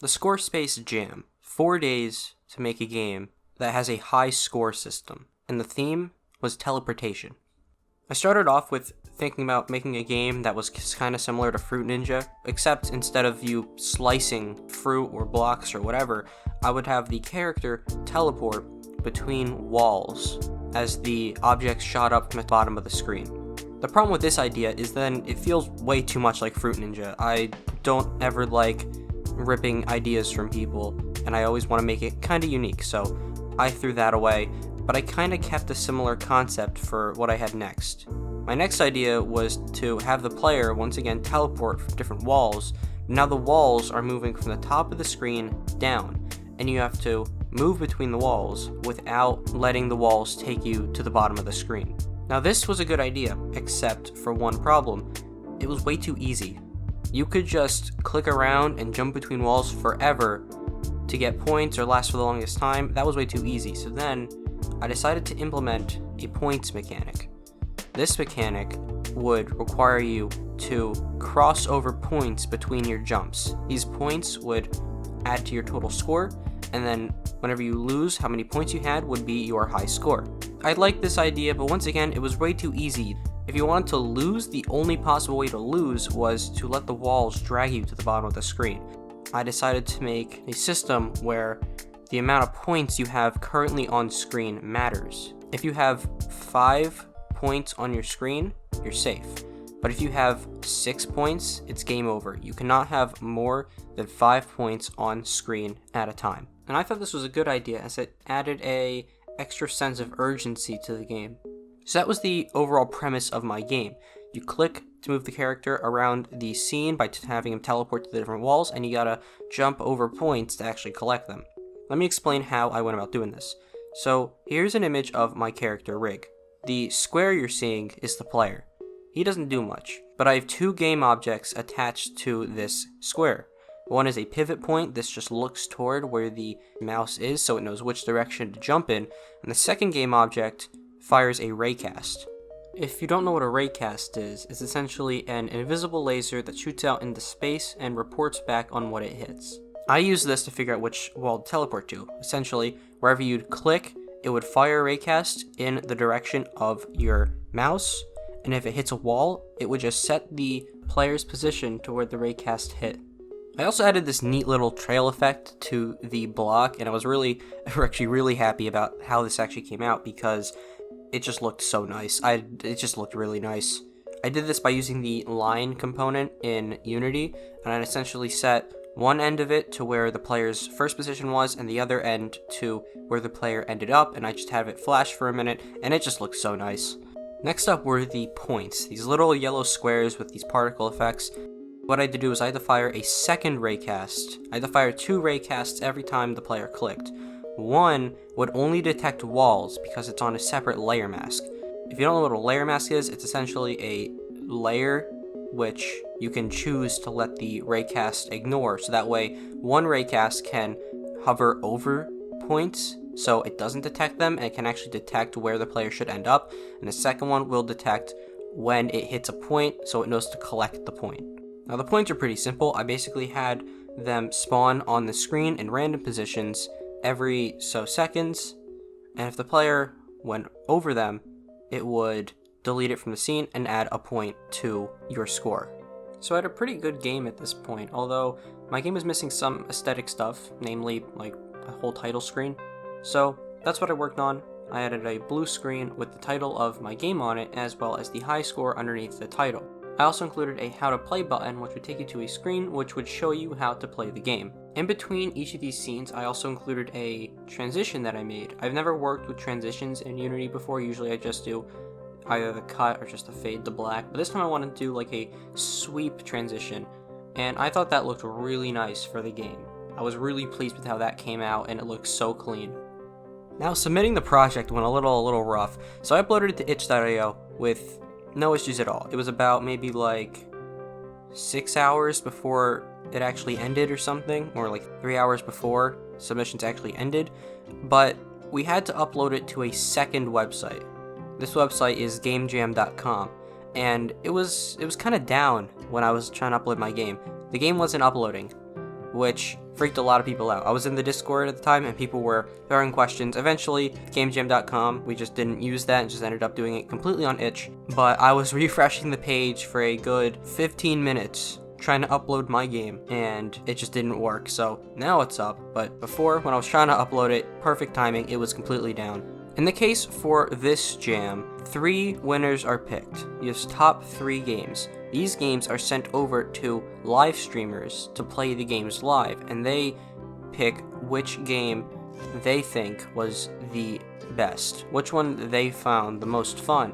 The ScoreSpace Jam. 4 days to make a game that has a high score system. And the theme was teleportation. I started off with thinking about making a game that was kind of similar to Fruit Ninja, except instead of you slicing fruit or blocks or whatever, I would have the character teleport between walls as the objects shot up from the bottom of the screen. The problem with this idea is then it feels way too much like Fruit Ninja. I don't ever like ripping ideas from people, and I always want to make it kind of unique, so I threw that away, but I kind of kept a similar concept for what I had next. My next idea was to have the player once again teleport from different walls. Now the walls are moving from the top of the screen down, and you have to move between the walls without letting the walls take you to the bottom of the screen. Now this was a good idea, except for one problem. It was way too easy. You could just click around and jump between walls forever to get points or last for the longest time. That was way too easy. So then I decided to implement a points mechanic. This mechanic would require you to cross over points between your jumps. These points would add to your total score, and then whenever you lose, how many points you had would be your high score. I liked this idea, but once again, it was way too easy. If you wanted to lose, the only possible way to lose was to let the walls drag you to the bottom of the screen. I decided to make a system where the amount of points you have currently on screen matters. If you have 5 points on your screen, you're safe. But if you have 6 points, it's game over. You cannot have more than 5 points on screen at a time. And I thought this was a good idea as it added a extra sense of urgency to the game. So that was the overall premise of my game. You click to move the character around the scene by having him teleport to the different walls, and you gotta jump over points to actually collect them. Let me explain how I went about doing this. So here's an image of my character Rig. The square you're seeing is the player. He doesn't do much, but I have 2 game objects attached to this square. One is a pivot point. This just looks toward where the mouse is so it knows which direction to jump in, and the second game object fires a raycast. If you don't know what a raycast is, it's essentially an invisible laser that shoots out into space and reports back on what it hits. I use this to figure out which wall to teleport to. Essentially, wherever you'd click, it would fire a raycast in the direction of your mouse, and if it hits a wall, it would just set the player's position to where the raycast hit. I also added this neat little trail effect to the block, and I was actually really happy about how this actually came out because it just looked so nice. It just looked really nice. I did this by using the line component in Unity, and I essentially set one end of it to where the player's first position was, and the other end to where the player ended up, and I just had it flash for a minute, and it just looked so nice. Next up were the points, these little yellow squares with these particle effects. What I had to do is I had to fire a second raycast. I had to fire 2 raycasts every time the player clicked. One would only detect walls because it's on a separate layer mask. If you don't know what a layer mask is, it's essentially a layer which you can choose to let the raycast ignore, so that way one raycast can hover over points so it doesn't detect them, and it can actually detect where the player should end up, and the second one will detect when it hits a point so it knows to collect the point. Now the points are pretty simple. I basically had them spawn on the screen in random positions every so seconds, and if the player went over them, it would delete it from the scene and add a point to your score. So I had a pretty good game at this point, although my game was missing some aesthetic stuff, namely like a whole title screen. So that's what I worked on. I added a blue screen with the title of my game on it, as well as the high score underneath the title. I also included a how to play button, which would take you to a screen which would show you how to play the game. In between each of these scenes, I also included a transition that I made. I've never worked with transitions in Unity before. Usually I just do either the cut or just a fade to black, but this time I wanted to do like a sweep transition, and I thought that looked really nice for the game. I was really pleased with how that came out, and it looks so clean. Now, submitting the project went a little rough, so I uploaded it to itch.io with no issues at all. It was about maybe like 6 hours before it actually ended or something, or like 3 hours before submissions actually ended, but we had to upload it to a second website. This website is gamejam.com, and it was kind of down when I was trying to upload my game. The game wasn't uploading, which freaked a lot of people out. I was in the Discord at the time, and people were throwing questions. Eventually, GameJam.com, we just didn't use that and just ended up doing it completely on itch. But I was refreshing the page for a good 15 minutes trying to upload my game, and it just didn't work. So now it's up, but before, when I was trying to upload it, perfect timing, it was completely down. In the case for this jam, 3 winners are picked. Use top 3 games. These games are sent over to live streamers to play the games live, and they pick which game they think was the best, which one they found the most fun,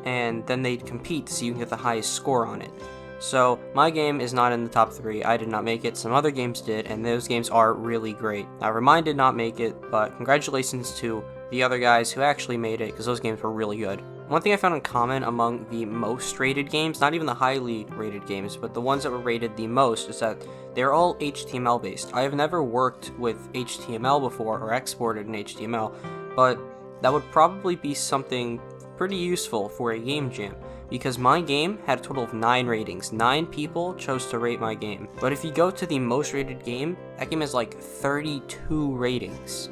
and then they compete to see who can get the highest score on it. So my game is not in the top 3. I did not make it. Some other games did, and those games are really great. Now, Mine did not make it, but congratulations to the other guys who actually made it, because those games were really good. One thing I found in common among the most rated games, not even the highly rated games, but the ones that were rated the most, is that they're all HTML based. I have never worked with HTML before or exported in HTML, but that would probably be something pretty useful for a game jam, because my game had a total of 9 ratings. 9 people chose to rate my game. But if you go to the most rated game, that game has like 32 ratings.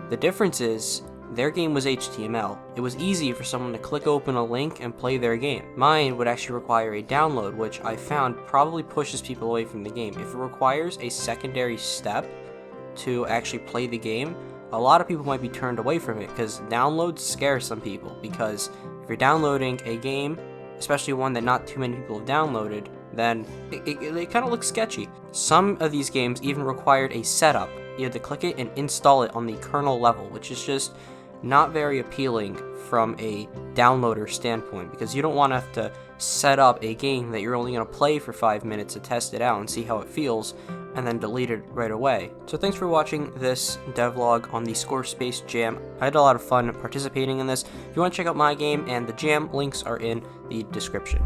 The difference is, their game was HTML. It was easy for someone to click open a link and play their game. Mine would actually require a download, which I found probably pushes people away from the game. If it requires a secondary step to actually play the game, a lot of people might be turned away from it, because downloads scare some people, because if you're downloading a game, especially one that not too many people have downloaded, then it kind of looks sketchy. Some of these games even required a setup. You had to click it and install it on the kernel level, which is just not very appealing from a downloader standpoint, because you don't want to have to set up a game that you're only going to play for 5 minutes to test it out and see how it feels, and then delete it right away. So thanks for watching this devlog on the ScoreSpace Jam. I had a lot of fun participating in this. If you want to check out my game and the jam, links are in the description.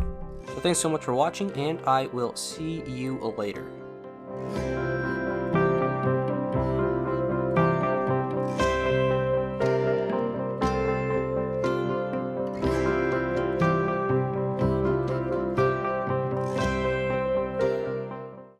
So thanks so much for watching, and I will see you later.